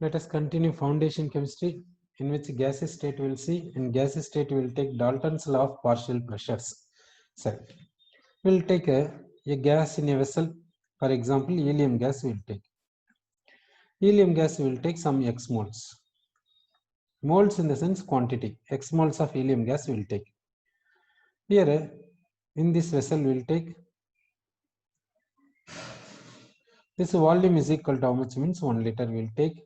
Let us continue foundation chemistry, in which gaseous state we will see. In gaseous state we will take Dalton's law of partial pressures. So we will take a gas in a vessel. For example, helium gas we will take. Helium gas we will take some x moles. Moles in the sense quantity. X moles of helium gas we will take. Here in this vessel we will take this volume is equal to how much, means 1 liter we will take.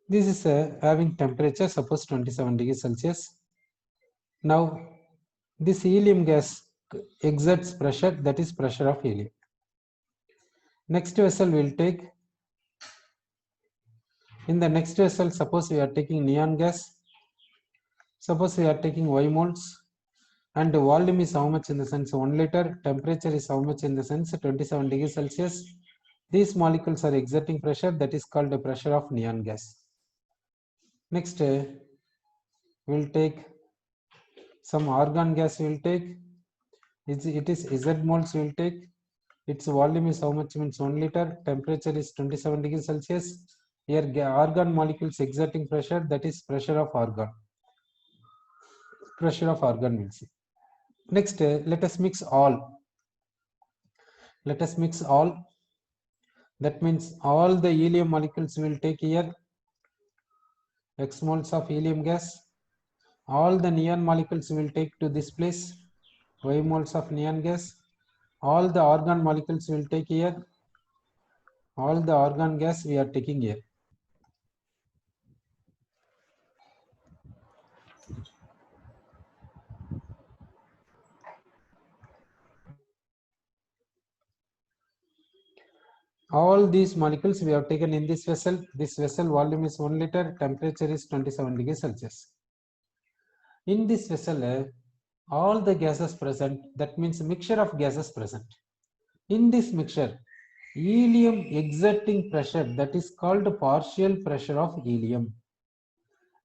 This is having temperature, suppose 27 degrees Celsius. Now this helium gas exerts pressure, that is pressure of helium. Next vessel we will take. In the next vessel, suppose we are taking neon gas. Suppose we are taking Y moles, and the volume is how much in the sense 1 liter. Temperature is how much in the sense 27 degrees Celsius. These molecules are exerting pressure, that is called the pressure of neon gas. Next, we will take some argon gas. We will take it is Z moles. We will take its volume is how much, means 1 liter. Temperature is 27 degrees Celsius. Here argon molecules exerting pressure, that is pressure of argon. Pressure of argon we'll see. Next, let us mix all. Let us mix all. That means all the helium molecules will take here x moles of helium gas. All the neon molecules will take to this place y moles of neon gas. All the argon molecules will take here. All the argon gas we are taking here. All these molecules we have taken in this vessel. This vessel volume is 1 liter. Temperature is 27 degrees Celsius. In this vessel, all the gases present, that means mixture of gases present. In this mixture, helium exerting pressure, that is called partial pressure of helium.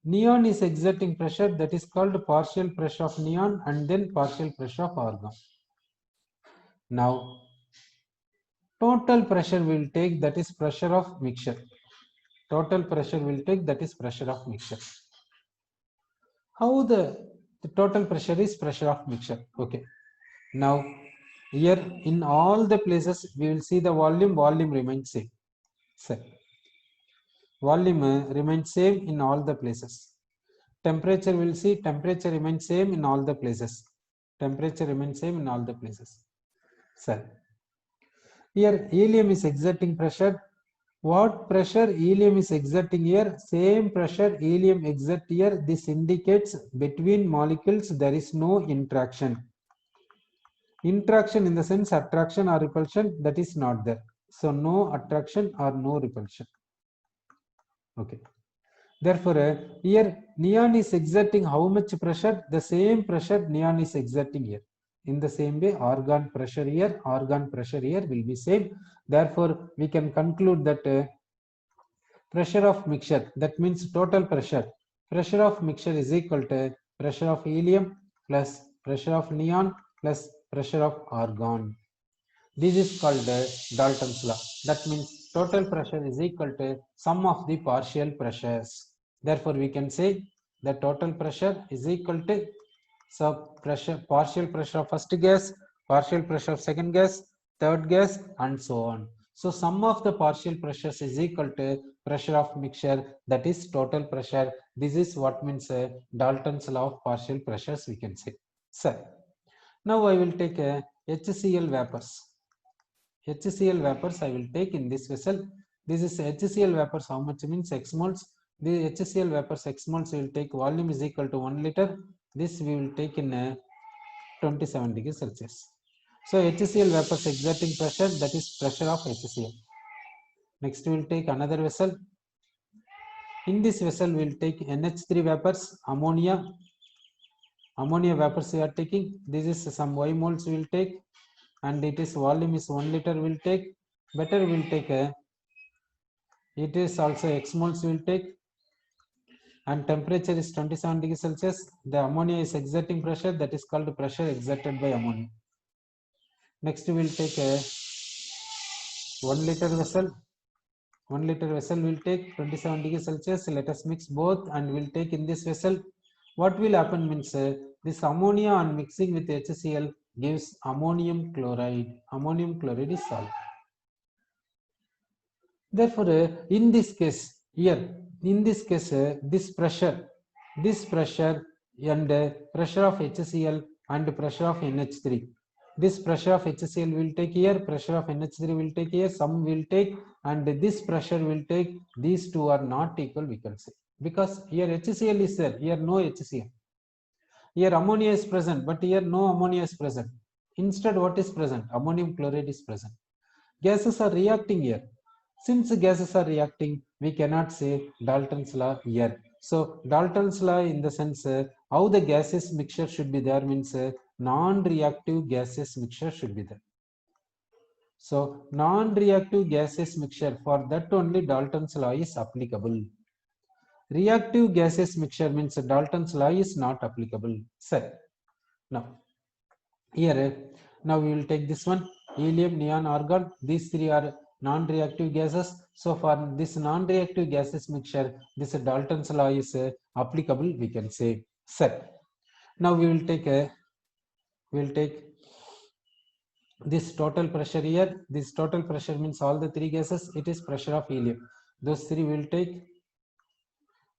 Neon is exerting pressure, that is called partial pressure of neon, and then partial pressure of argon. Now, total pressure will take, that is pressure of mixture. Total pressure will take, that is pressure of mixture. How the total pressure is pressure of mixture? Okay. Now, here in all the places we will see the volume remains same. So, volume remains same in all the places. Temperature we will see, temperature remains same in all the places. Temperature remains same in all the places. So, here helium is exerting pressure. What pressure helium is exerting here? Same pressure helium exert here. This indicates between molecules there is no interaction. Interaction in the sense attraction or repulsion, that is not there. So no attraction or no repulsion. Okay. Therefore, here neon is exerting how much pressure? The same pressure neon is exerting here. In the same way, argon pressure here will be same. Therefore, we can conclude that pressure of mixture, that means total pressure. Pressure of mixture is equal to pressure of helium plus pressure of neon plus pressure of argon. This is called Dalton's law. That means total pressure is equal to sum of the partial pressures. Therefore, we can say the total pressure is equal to partial pressure of first gas, partial pressure of second gas, third gas, and so on. So sum of the partial pressures is equal to pressure of mixture, that is total pressure. This is what means Dalton's law of partial pressures, we can say. So now I will take HCl vapors. HCl vapors I will take in this vessel. This is HCl vapors, how much means x moles. The HCl vapors x moles will take, volume is equal to 1 liter. This we will take in 27 degrees Celsius. So HCl vapors exerting pressure, that is pressure of HCl. Next we will take another vessel. In this vessel we will take NH3 vapors, ammonia vapors we are taking. This is some Y moles we will take, and it is volume is 1 liter we will take. Better we will take it is also x moles we will take, and temperature is 27 degrees Celsius. The ammonia is exerting pressure, that is called pressure exerted by ammonia. Next we will take a 1 liter vessel. 1 liter vessel will take 27 degrees Celsius. Let us mix both and we'll take in this vessel. What will happen means this ammonia on mixing with HCl gives ammonium chloride. Ammonium chloride is solved. Therefore, in this case, here, in this case, this pressure and pressure of HCl and pressure of NH3. This pressure of HCl will take here, pressure of NH3 will take here, some will take, and this pressure will take. These two are not equal, we can say, because here HCl is there, here no HCl. Here ammonia is present, but here no ammonia is present. Instead, what is present? Ammonium chloride is present. Gases are reacting here. Since gases are reacting, we cannot say Dalton's law here. So Dalton's law, in the sense how the gases mixture should be there, means non-reactive gases mixture should be there. So non-reactive gases mixture, for that only Dalton's law is applicable. Reactive gases mixture means Dalton's law is not applicable. Sir, now here, now we will take this one, helium, neon, argon. These three are non-reactive gases. So for this non-reactive gases mixture, this Dalton's law is applicable, we can say. Sir, now we will take this total pressure here. This total pressure means all the three gases, it is pressure of helium. Those three will take.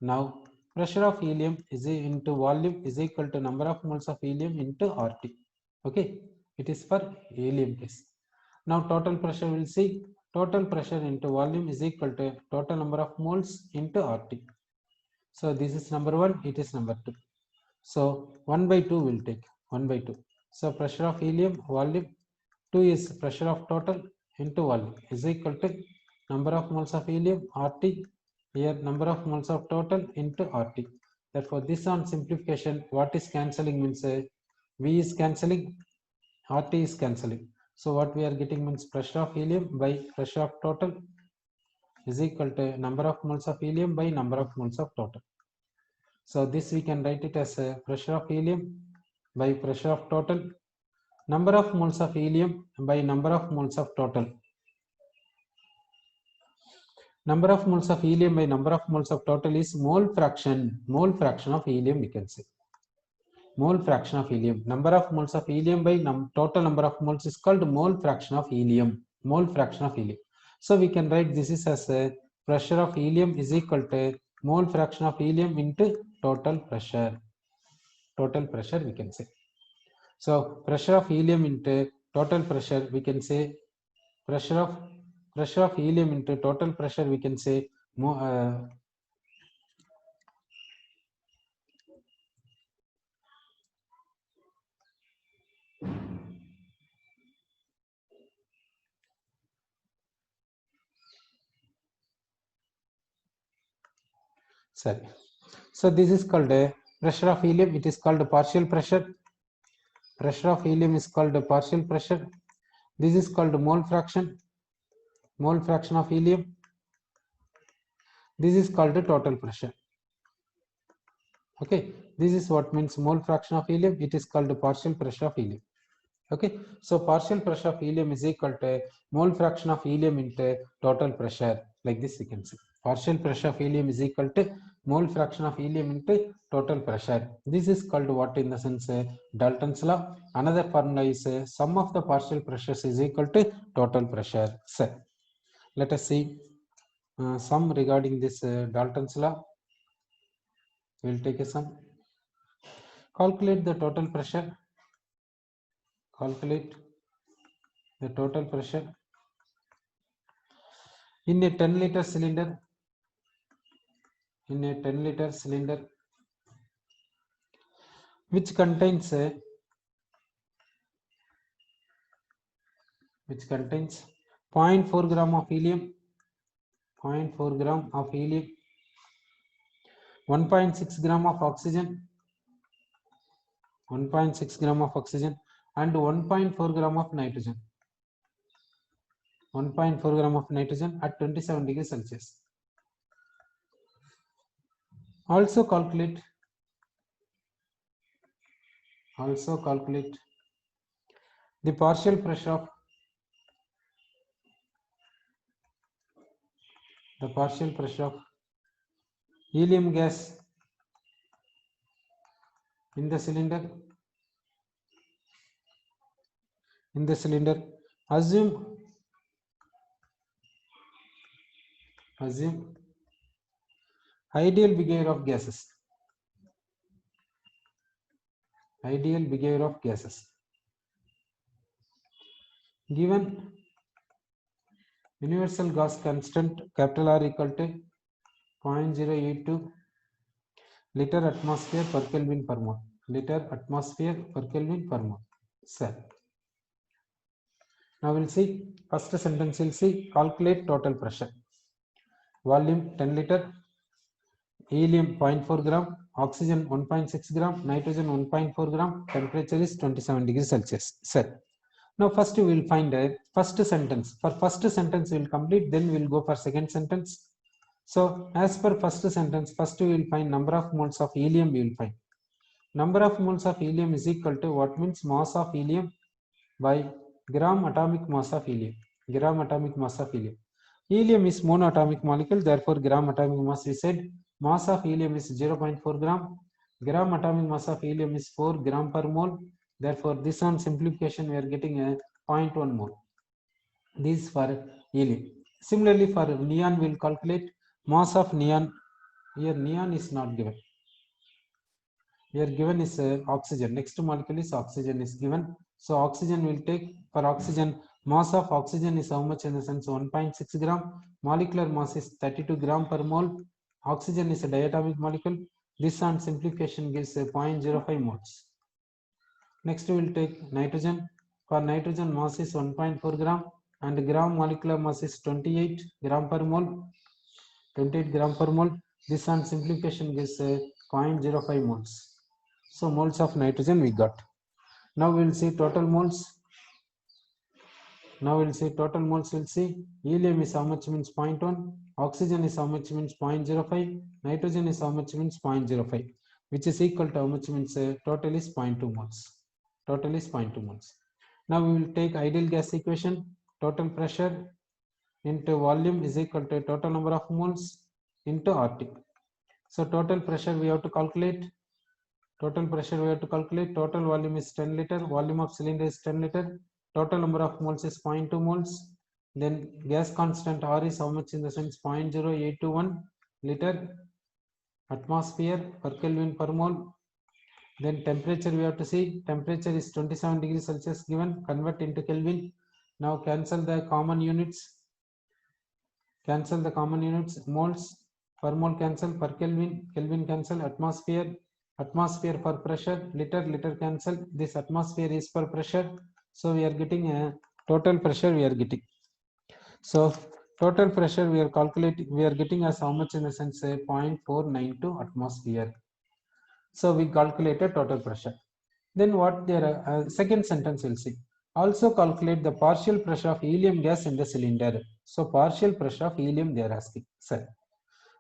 Now pressure of helium is into volume is equal to number of moles of helium into RT. Okay, it is for helium case. Now total pressure, will see total pressure into volume is equal to total number of moles into RT. So this is number 1, it is number 2. So 1 by 2 will take 1 by 2. So pressure of helium volume 2 is pressure of total into volume is equal to number of moles of helium RT, here number of moles of total into RT. Therefore this on simplification, what is cancelling means V is cancelling, RT is cancelling. So what we are getting means pressure of helium by pressure of total is equal to number of moles of helium by number of moles of total. So this we can write it as pressure of helium by pressure of total, number of moles of helium by number of moles of total. Number of moles of helium by number of moles of total is mole fraction of helium, we can say. Mole fraction of helium. Number of moles of helium by total number of moles is called mole fraction of helium. Mole fraction of helium. So we can write this is as a pressure of helium is equal to mole fraction of helium into total pressure. Total pressure, we can say. So pressure of helium into total pressure, we can say pressure of helium into total pressure, we can say sorry. So this is called a pressure of helium. It is called a partial pressure. Pressure of helium is called a partial pressure. This is called mole fraction of helium. This is called a total pressure. Okay, this is what means mole fraction of helium. It is called a partial pressure of helium. Okay, so partial pressure of helium is equal to mole fraction of helium into total pressure. Like this you can see. Partial pressure of helium is equal to mole fraction of helium into total pressure. This is called what in the sense Dalton's law. Another formula is sum of the partial pressures is equal to total pressure. So let us see sum regarding this Dalton's law. We will take a sum. Calculate the total pressure. Calculate the total pressure in a 10-liter cylinder. In a 10-liter cylinder which contains 0.4 gram of helium, 0.4 gram of helium, 1.6 gram of oxygen, 1.6 gram of oxygen, and 1.4 gram of nitrogen. 1.4 gram of nitrogen at 27 degrees Celsius. Also calculate the partial pressure of the partial pressure of helium gas in the cylinder. Assume ideal behavior of gases. Given universal gas constant capital R equal to 0.082 liter atmosphere per Kelvin per mole. Sir. Now we'll see first sentence. We'll see calculate total pressure. Volume 10 liter, helium 0.4 gram, oxygen 1.6 gram, nitrogen 1.4 gram, temperature is 27 degrees Celsius. Sir. Now first we will find a first sentence. For first sentence we will complete, then we will go for second sentence. So as per first sentence, first we will find number of moles of helium. We will find number of moles of helium is equal to what means mass of helium by gram atomic mass of helium. Helium is monoatomic molecule, therefore gram atomic mass, we said mass of helium is 0.4 gram. Gram atomic mass of helium is 4 gram per mole. Therefore this on simplification we are getting a 0.1 mole. This is for helium. Similarly for neon we will calculate mass of neon. Here neon is not given. Here given is oxygen. Next molecule is oxygen is given. So oxygen will take, for oxygen mass of oxygen is how much in the sense 1.6 gram. Molecular mass is 32 gram per mole. Oxygen is a diatomic molecule. This on simplification gives 0.05 moles. Next we will take nitrogen. For nitrogen mass is 1.4 gram and gram molecular mass is 28 gram per mole. This on simplification gives 0.05 moles. So moles of nitrogen we got. Now we will see total moles. We'll see helium is how much means 0.1, oxygen is how much means 0.05, nitrogen is how much means 0.05, which is equal to how much means total is 0.2 moles. Now we will take ideal gas equation. Total pressure into volume is equal to total number of moles into RT. So total pressure we have to calculate. Total volume is 10 liter. Volume of cylinder is 10 liter. Total number of moles is 0.2 moles. Then gas constant R is how much in the sense 0.0821 liter atmosphere per Kelvin per mole. Then temperature we have to see. Temperature is 27 degrees Celsius given. Convert into Kelvin. Now cancel the common units. Moles per mole cancel, per Kelvin cancel, atmosphere per pressure, liter cancel. This atmosphere is per pressure. So we are getting a total pressure we are getting. So total pressure we are calculating, we are getting as how much in the sense 0.492 atmosphere. So we calculated total pressure. Then what there second sentence we'll see. Also calculate the partial pressure of helium gas in the cylinder. So partial pressure of helium they are asking. Sir.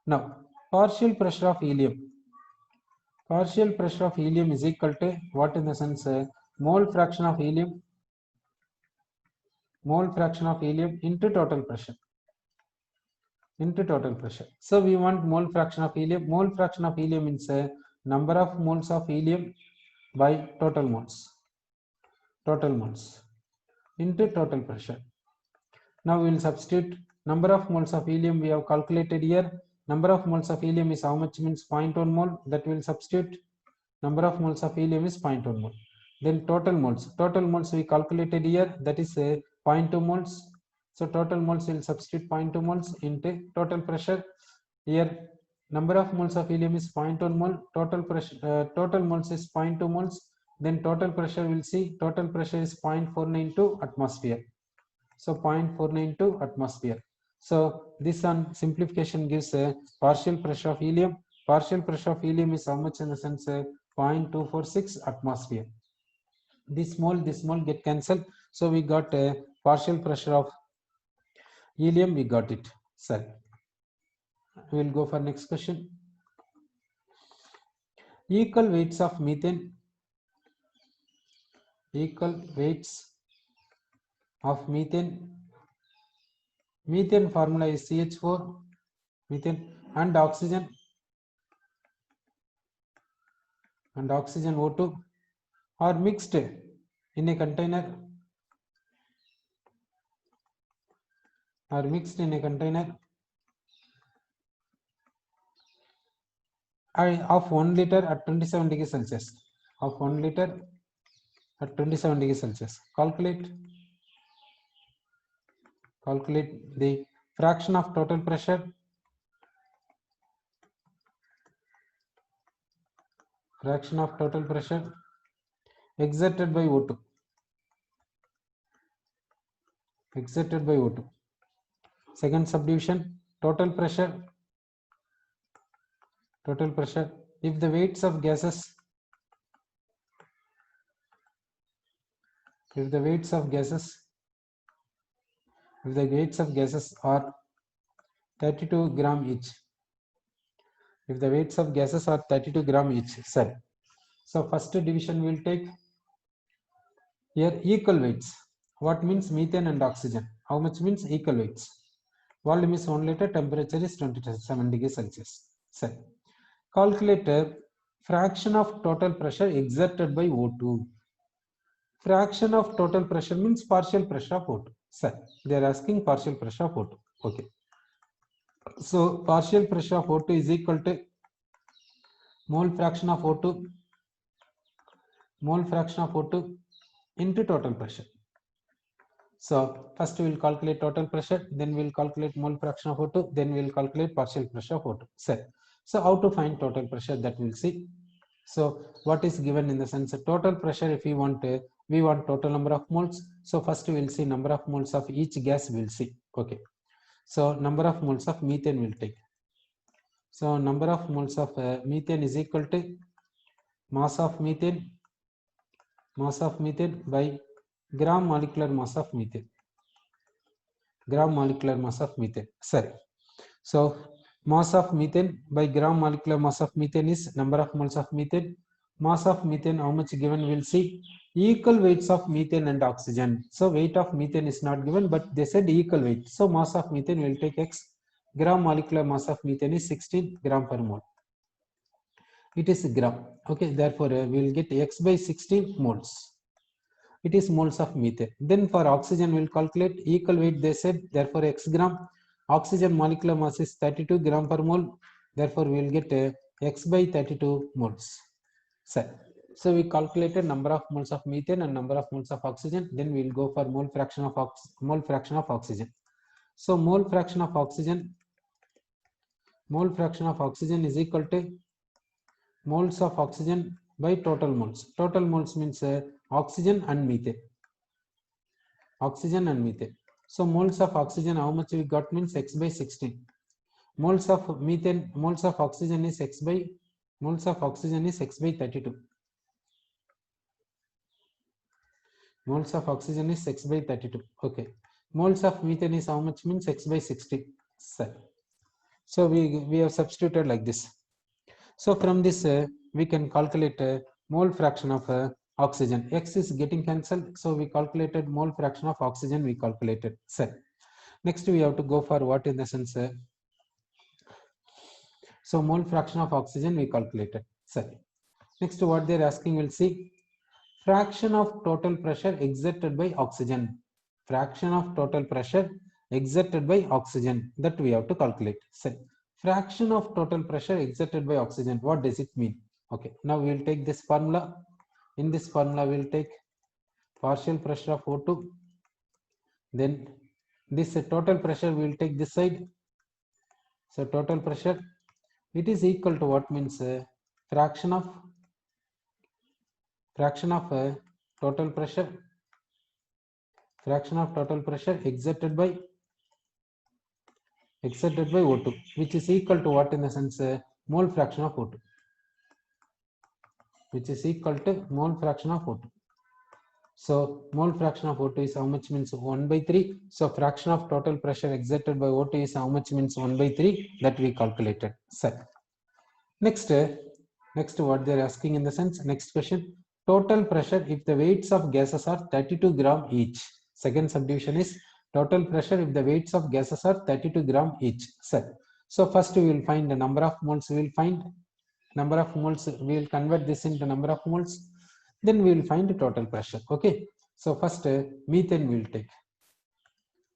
Now partial pressure of helium is equal to what in the sense mole fraction of helium into total pressure. So we want mole fraction of helium. Mole fraction of helium means number of moles of helium by total moles into total pressure. Now we will substitute number of moles of helium we have calculated here. Number of moles of helium is how much means 0.1 mole. That will substitute. Number of moles of helium is 0.1 mole. Then total moles we calculated here, that is 0.2 moles. So total moles will substitute 0.2 moles into total pressure. Here number of moles of helium is 0.1 mole. Total pressure total moles is 0.2 moles. Then total pressure we'll see. Total pressure is 0.492 atmosphere. So 0.492 atmosphere. So this on simplification gives a partial pressure of helium. Partial pressure of helium is how much in the sense 0.246 atmosphere. This mole get cancelled. So we got a partial pressure of helium. We got it. Sir. We will go for next question. Equal weights of methane. Methane formula is CH4. methane and oxygen O2 are mixed in a container of 1 liter at 27 degrees Celsius. Of 1 liter at 27 degrees Celsius. Calculate the fraction of total pressure exerted by O2. Second subdivision, total pressure. If the weights of gases are 32 gram each. Sorry. So first division will take here equal weights. What means methane and oxygen? How much means equal weights? Volume is 1 liter, temperature is 27 degrees Celsius. Sorry. Calculate fraction of total pressure exerted by O2. Fraction of total pressure means partial pressure of O2. Sir, they are asking partial pressure of O2. Okay. So partial pressure of O2 is equal to mole fraction of O2 into total pressure. So first we will calculate total pressure, then we will calculate mole fraction of O2, then we will calculate partial pressure of O2. Sir, so how to find total pressure, that we will see. So what is given in the sense of total pressure? If we want total number of moles. So first we will see number of moles of each gas we will see. Okay. So number of moles of methane will take. So number of moles of methane is equal to mass of methane by gram molecular mass of methane. Sorry. So mass of methane by gram molecular mass of methane is number of moles of methane. Mass of methane, how much given, we'll see. Equal weights of methane and oxygen. So weight of methane is not given, but they said equal weight. So mass of methane will take X. Gram molecular mass of methane is 16 gram per mole. It is gram. Okay, therefore we will get X by 16 moles. It is moles of methane. Then for oxygen we will calculate equal weight, they said, therefore X gram. Oxygen molecular mass is 32 gram per mole. Therefore we will get X by 32 moles. So we calculated number of moles of methane and number of moles of oxygen. Then we will go for mole fraction of oxygen. So mole fraction of oxygen is equal to moles of oxygen by total moles. Total moles means oxygen and methane. So moles of oxygen, how much we got, means X by 16. Moles of oxygen is X by 32. Moles of oxygen is X by 32. Okay. Moles of methane is how much, means X by 60. So we have substituted like this. So from this we can calculate mole fraction of oxygen. X is getting cancelled, so we calculated mole fraction of oxygen. We calculated. Next we have to go for what, in the sense. So mole fraction of oxygen we calculated. Next what they are asking, we'll see. Fraction of total pressure exerted by oxygen. Fraction of total pressure exerted by oxygen, that we have to calculate. Fraction of total pressure exerted by oxygen, what does it mean? Okay, now we will take this formula. In this formula we will take partial pressure of O2, then this total pressure we will take this side. So total pressure, it is equal to what, means fraction of total pressure exerted by O2, which is equal to what, in the sense mole fraction of O2, So mole fraction of O2 is how much, means 1 by 3. So fraction of total pressure exerted by O2 is how much, means 1 by 3, that we calculated. Next what they are asking, in the sense, next question. Total pressure if the weights of gases are 32 gram each. Second subdivision is total pressure if the weights of gases are 32 gram each. So first we will find the number of moles. We will find number of moles. We will convert this into number of moles. Then we will find the total pressure. Okay. So first methane we will take.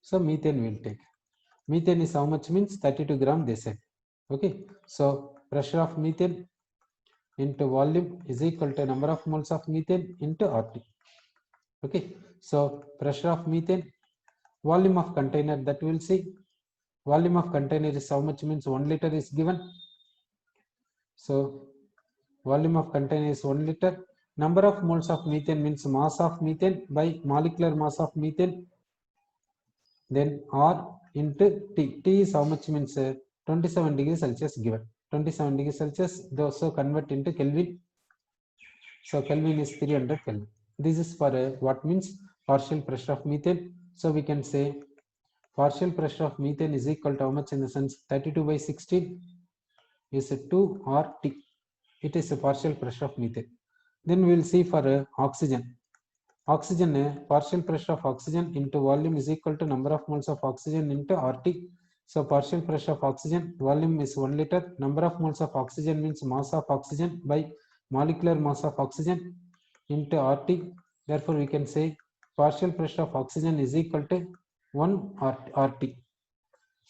So methane we will take. Methane is how much? Means 32 gram. They said. Okay. So pressure of methane into volume is equal to number of moles of methane into RT. Okay. So pressure of methane, volume of container, that we will see. Volume of container is how much? Means 1 liter is given. So volume of container is 1 liter. Number of moles of methane means mass of methane by molecular mass of methane. Then R into T. T is how much? Means 27 degrees Celsius given. 27 degrees Celsius, those so convert into Kelvin. So Kelvin is 300 Kelvin. This is for what means partial pressure of methane. So we can say partial pressure of methane is equal to how much? In the sense 32 by 16 is 2 RT. It is a partial pressure of methane. Then we will see for oxygen. Oxygen, partial pressure of oxygen into volume is equal to number of moles of oxygen into RT. So partial pressure of oxygen, volume is 1 liter. Number of moles of oxygen means mass of oxygen by molecular mass of oxygen into RT. Therefore, we can say partial pressure of oxygen is equal to 1 RT.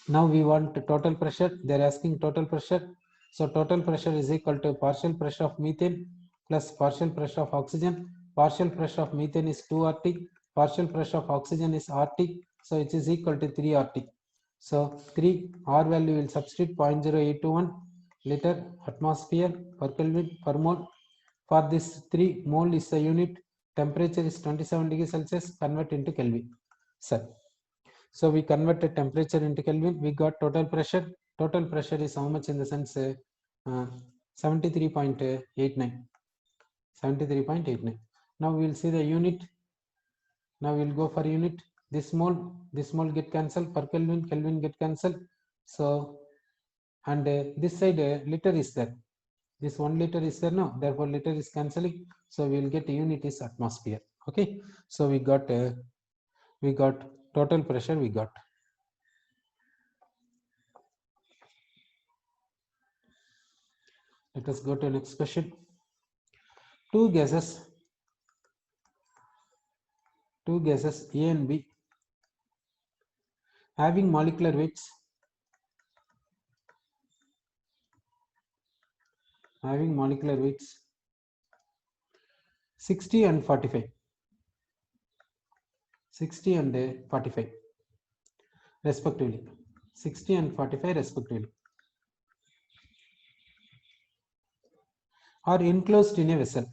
Now we want total pressure. They are asking total pressure. So total pressure is equal to partial pressure of methane plus partial pressure of oxygen. Partial pressure of methane is 2 RT. Partial pressure of oxygen is RT. So it is equal to 3 RT. So 3 R value will substitute 0.0821 liter atmosphere per Kelvin per mole. For this 3 mole is the unit. Temperature is 27 degrees Celsius. Convert into Kelvin. Sir. So we converted temperature into Kelvin. We got total pressure. Total pressure is how much? In the sense 73.89. 73.89. Now we will see the unit. Now we will go for unit. This mole get cancelled. Per Kelvin, Kelvin get cancelled. So and this side liter is there. This 1 liter is there now. Therefore liter is cancelling. So we will get unit is atmosphere. Okay. So we got total pressure. We got. Let us go to next question. Two gases A and B having molecular weights 60 and 45 respectively, 60 and 45 respectively, are enclosed in a vessel.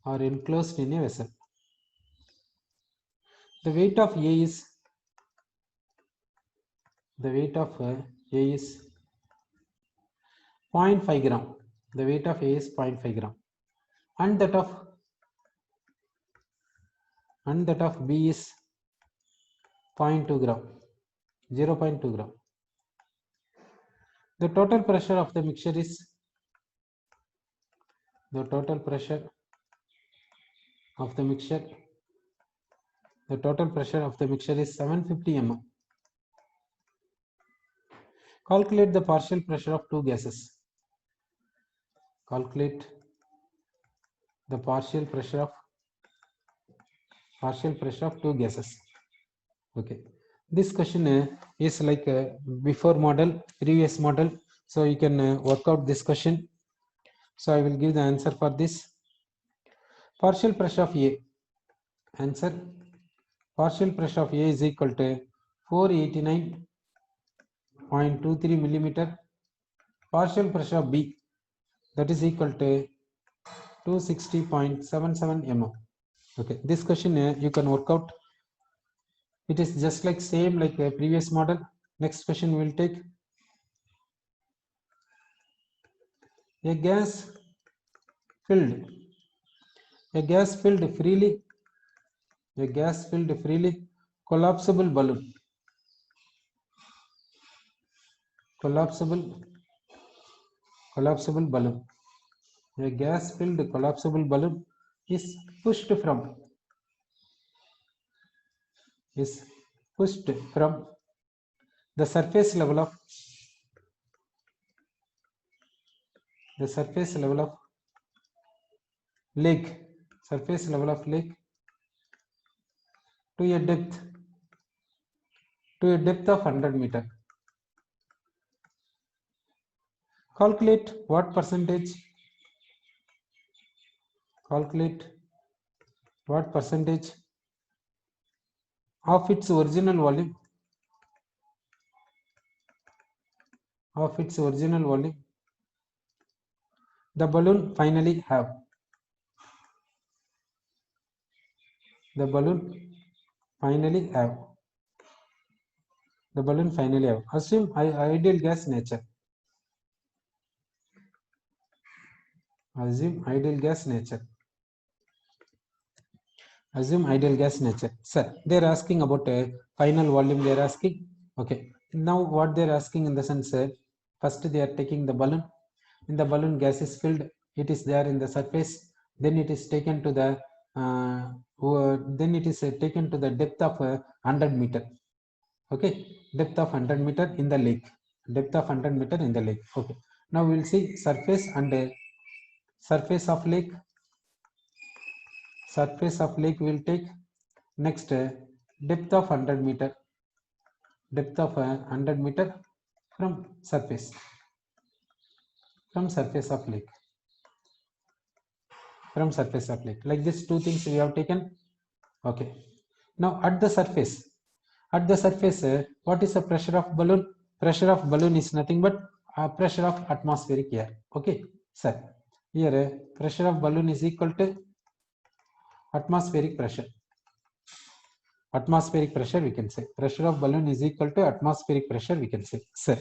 The weight of A is 0.5 gram. The weight of A is 0.5 gram, and that of B is 0.2 gram, 0.2 gram. The total pressure of the mixture is 750 mm. Calculate the partial pressure of two gases. Calculate the partial pressure of two gases. Okay. This question is like before model, previous model. So you can work out this question. So I will give the answer for this. Partial pressure of A. Answer. Partial pressure of A is equal to 489.23 millimeter. Partial pressure of B, that is equal to 260.77 mm. Okay, this question you can work out. It is just like same like a previous model. Next question we will take. A gas filled freely, collapsible balloon. A gas filled collapsible balloon is pushed from the surface level of lake, surface level of lake to a depth of 100 meter. Calculate what percentage of its original volume the balloon finally have. Assume ideal gas nature. Assume ideal gas nature. Sir, they are asking about a final volume. They are asking. Okay. Now what they are asking in the sense, first they are taking the balloon. In the balloon, gas is filled. It is there in the surface. Then it is taken to the taken to the depth of 100 meter. Okay, depth of 100 meter in the lake. Okay. Now we will see surface and surface of lake. We will take. Next, depth of 100 meter. From surface. Of lake. Like this, two things we have taken. Okay. Now at the surface, what is the pressure of balloon? Pressure of balloon is nothing but pressure of atmospheric air. Okay, sir. Here pressure of balloon is equal to atmospheric pressure. We can say pressure of balloon is equal to atmospheric pressure. We can say, sir.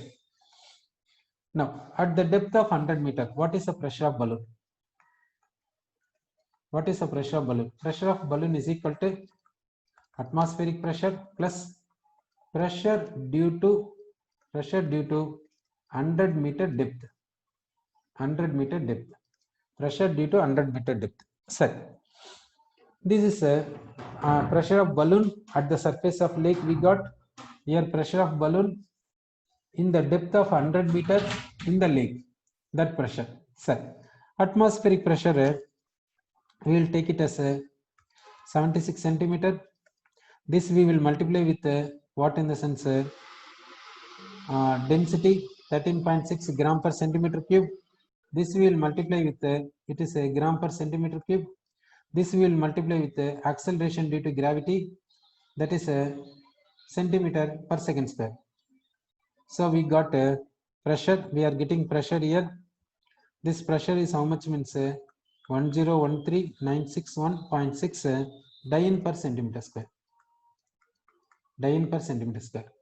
Now at the depth of 100 meter, what is the pressure of balloon? Pressure of balloon is equal to atmospheric pressure plus pressure due to 100 meter depth. Pressure due to 100 meter depth. Sir, this is a pressure of balloon at the surface of lake. We got here pressure of balloon in the depth of 100 meter in the lake. That pressure. Sir, atmospheric pressure, we will take it as a 76 centimeter. This we will multiply with what in the sense density 13.6 gram per centimeter cube. This we will multiply with it is a gram per centimeter cube. This we will multiply with acceleration due to gravity, that is a centimeter per second square. So we got pressure. We are getting pressure here. This pressure is how much? Means 1013961.6 Dyn per centimeter square.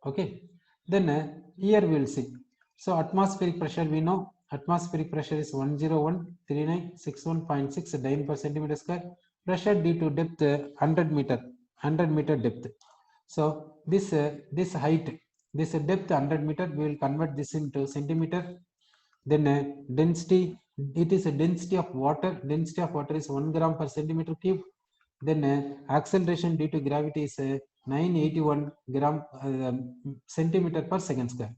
Okay. Then here we will see. So atmospheric pressure, we know atmospheric pressure is 1013961.6 Dyn per centimeter square. Pressure due to depth 100 meter depth. So this height, this depth 100 meter, we will convert this into centimeter. Then density, it is a density of water. Density of water is 1 gram per centimeter cube. Then acceleration due to gravity is 981 gram centimeter per second square.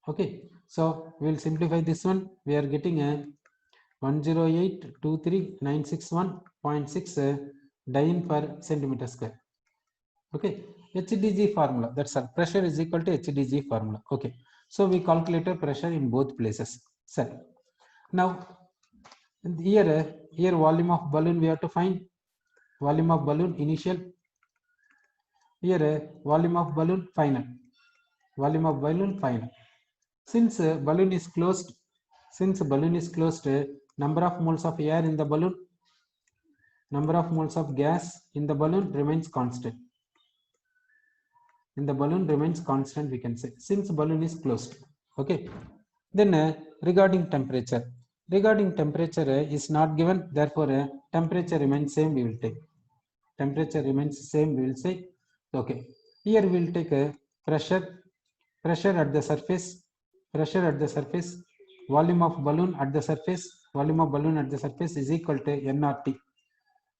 Okay, so we will simplify this one. We are getting a 1082396.6 Dyn per centimeter square. Okay, HDG formula, that's all. Pressure is equal to HDG formula. Okay, so we calculated pressure in both places. Sir, now here volume of balloon we have to find. Volume of balloon initial. Here volume of balloon final. Since balloon is closed, number of moles of air in the balloon, number of moles of gas in the balloon remains constant. We can say, since balloon is closed. Okay. Then regarding temperature is not given, therefore temperature remains same. We will take temperature remains same. We will say, okay. Here we will take a pressure at the surface. Volume of balloon at the surface is equal to nRT.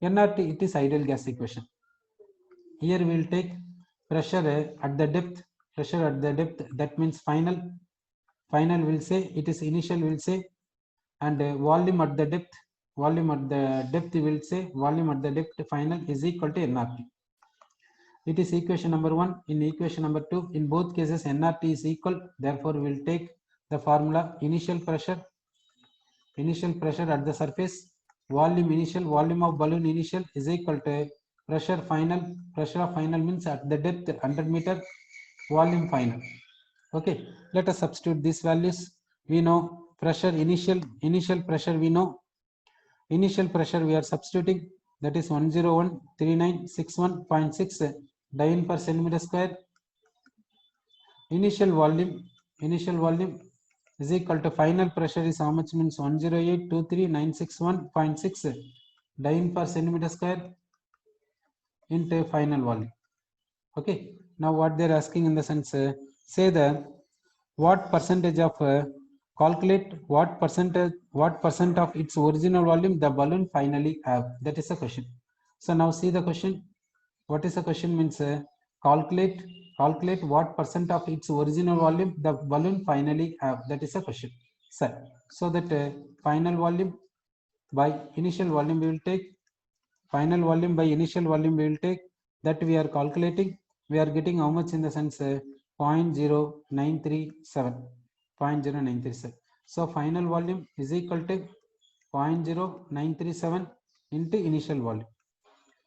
It is ideal gas equation. here we will take pressure at the depth, pressure at the depth, that means final will say, it is initial will say, and volume at the depth, volume at the depth will say, volume at the depth final is equal to nRT. It is equation number 1. In equation number 2, in both cases nRT is equal, therefore we will take the formula initial pressure at the surface, volume initial, volume of balloon initial is equal to pressure final, pressure of final means at the depth 100 meter, volume final. Okay, let us substitute these values. We know pressure initial pressure, we know initial pressure we are substituting, that is 1013961.6 dyne per centimeter square. Initial volume is equal to final pressure is how much, means 1082396.6 dyne per centimeter square into final volume. Okay, now what they are asking in the sense, say the what percentage of calculate what percent of its original volume the balloon finally have, that is the question. So now see the question, what is the question, means calculate what percent of its original volume the balloon finally have, that is the question, sir. So that final volume by initial volume we will take, final volume by initial volume we will take, that we are calculating, we are getting how much in the sense 0.0937. So final volume is equal to 0.0937 into initial volume.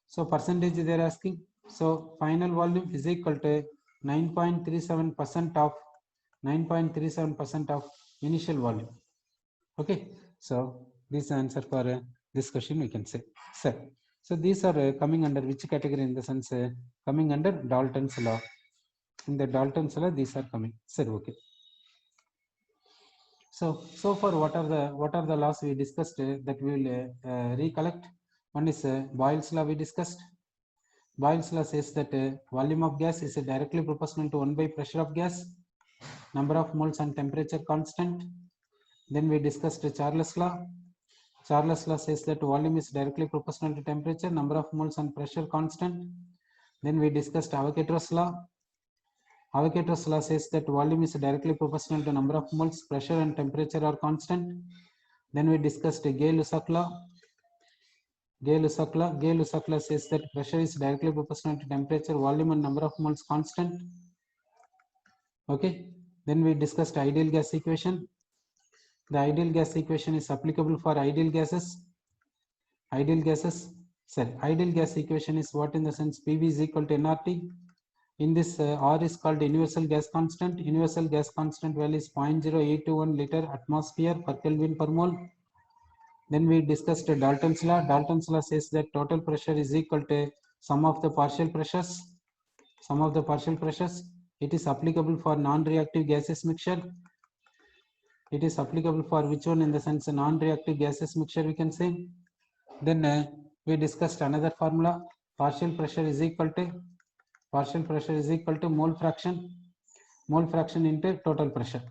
So percentage they are asking, so final volume is equal to 9.37% of initial volume. Okay, so this answer for this question we can say, sir. So these are coming under which category, in the sense coming under Dalton's law. In the Dalton's law these are coming, sir. Okay, so far what are the laws we discussed that we will recollect. One is Boyle's law we discussed. Boyle's law says that volume of gas is directly proportional to 1 by pressure of gas, number of moles and temperature constant. Then we discussed Charles law. Charles law says that volume is directly proportional to temperature, number of moles and pressure constant. Then we discussed Avogadro's law. Avogadro's law says that volume is directly proportional to number of moles, pressure and temperature are constant. Then we discussed Gay-Lussac law. Gay-Lussac law says that pressure is directly proportional to temperature, volume and number of moles constant. Okay, then we discussed ideal gas equation. The ideal gas equation is applicable for ideal gases. Ideal gas equation is what, in the sense PV is equal to nRT. In this R is called universal gas constant. Universal gas constant value is 0.0821 liter atmosphere per Kelvin per mole. Then we discussed Dalton's law. Dalton's law says that total pressure is equal to sum of the partial pressures. It is applicable for non-reactive gases mixture. It is applicable for which one, in the sense non-reactive gases mixture we can say. Then we discussed another formula, partial pressure is equal to mole fraction into total pressure,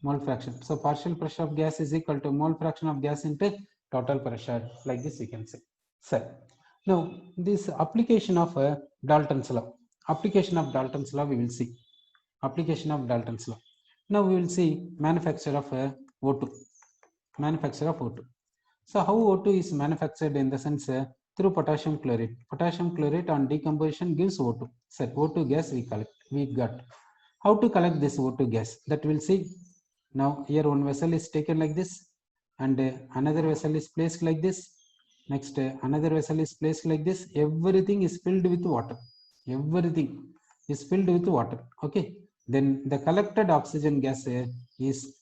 mole fraction. So partial pressure of gas is equal to mole fraction of gas into total pressure, like this we can say, sir. Now this application of Dalton's law, we will see application of Dalton's law. Now we will see manufacture of O2. So how O2 is manufactured, in the sense through potassium chlorate. Potassium chlorate on decomposition gives O2. So O2 gas we got. How to collect this O2 gas, that we'll see. Now here one vessel is taken like this, and another vessel is placed like this. Next another vessel is placed like this. Everything is filled with water. Okay. Then the collected oxygen gas is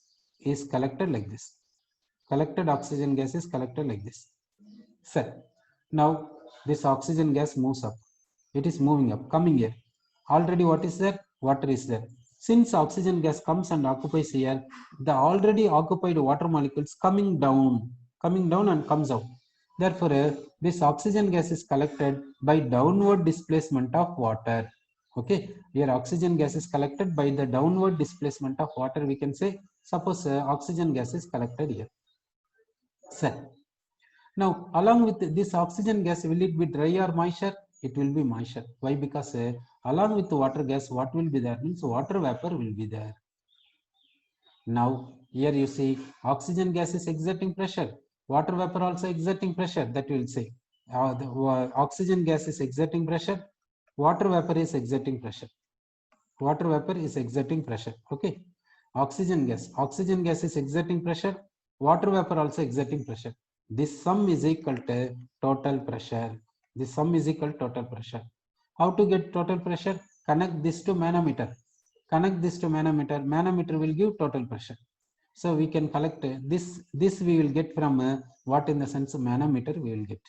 collected like this. Collected oxygen gas is collected like this. So now this oxygen gas moves up. It is moving up, coming here. Already what is there? Water is there. Since oxygen gas comes and occupies here, the already occupied water molecules coming down and comes out. Therefore this oxygen gas is collected by downward displacement of water. Okay, here oxygen gas is collected by the downward displacement of water, we can say. Suppose oxygen gas is collected here. So now along with this oxygen gas, will it be dry or moisture? it will be moisture. Why? Because along with the water gas, what will be there means water vapor will be there. Now here you see oxygen gas is exerting pressure, water vapor also exerting pressure. That will say the oxygen gas is exerting pressure, water vapor is exerting pressure. Water vapor is exerting pressure. Okay, oxygen gas is exerting pressure, water vapor also exerting pressure. This sum is equal to total pressure. This sum is equal to total pressure. How to get total pressure? Connect this to manometer. Connect this to manometer. Manometer will give total pressure. So we can collect this. This we will get from what in the sense of manometer we will get.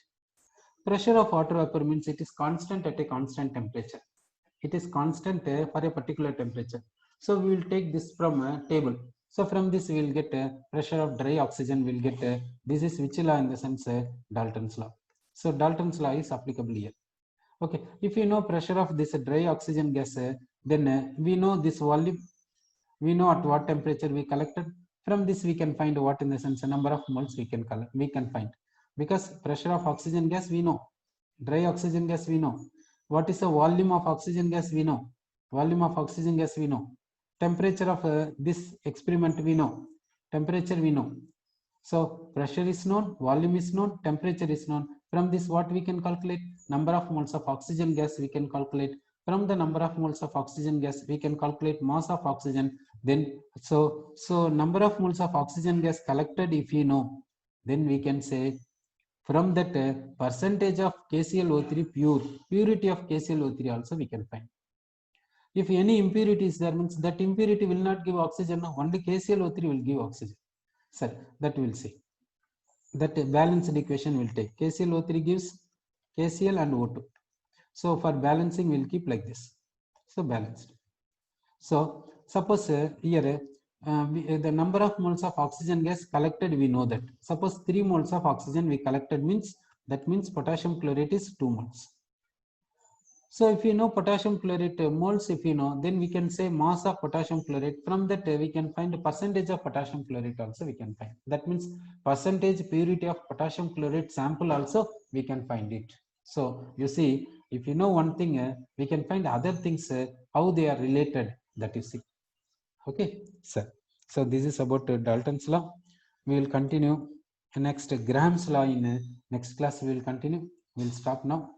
Pressure of water vapor means it is constant at a constant temperature. It is constant for a particular temperature. So we will take this from a table. So from this we will get pressure of dry oxygen. We will get this is which law in the sense Dalton's law. So Dalton's law is applicable here. Okay, if you know pressure of this dry oxygen gas, then we know this volume. We know at what temperature we collected. From this we can find what in the sense number of moles we can find, because pressure of oxygen gas we know, dry oxygen gas we know. What is the volume of oxygen gas we know, volume of oxygen gas we know. Temperature of this experiment we know, temperature we know. So pressure is known, volume is known, temperature is known. From this what we can calculate? Number of moles of oxygen gas we can calculate. From the number of moles of oxygen gas we can calculate mass of oxygen. Then so number of moles of oxygen gas collected if you know, then we can say from that percentage of KClO3 purity of KClO3 also we can find. If any impurity is there means that impurity will not give oxygen, only KClO3 will give oxygen. Sir, that we'll see. That balanced equation will take. KClO3 gives KCl and O2. So for balancing we'll keep like this. So balanced. So suppose here the number of moles of oxygen gas collected we know that. Suppose 3 moles of oxygen we collected means that means potassium chlorate is 2 moles. So if you know potassium chlorate moles, if you know, then we can say mass of potassium chlorate. From that we can find a percentage of potassium chlorate also we can find. That means percentage purity of potassium chlorate sample also we can find it. So you see, if you know one thing, we can find other things how they are related, that you see. Okay, sir. So this is about Dalton's law. We will continue next Graham's law in next class. We will continue. We will stop now.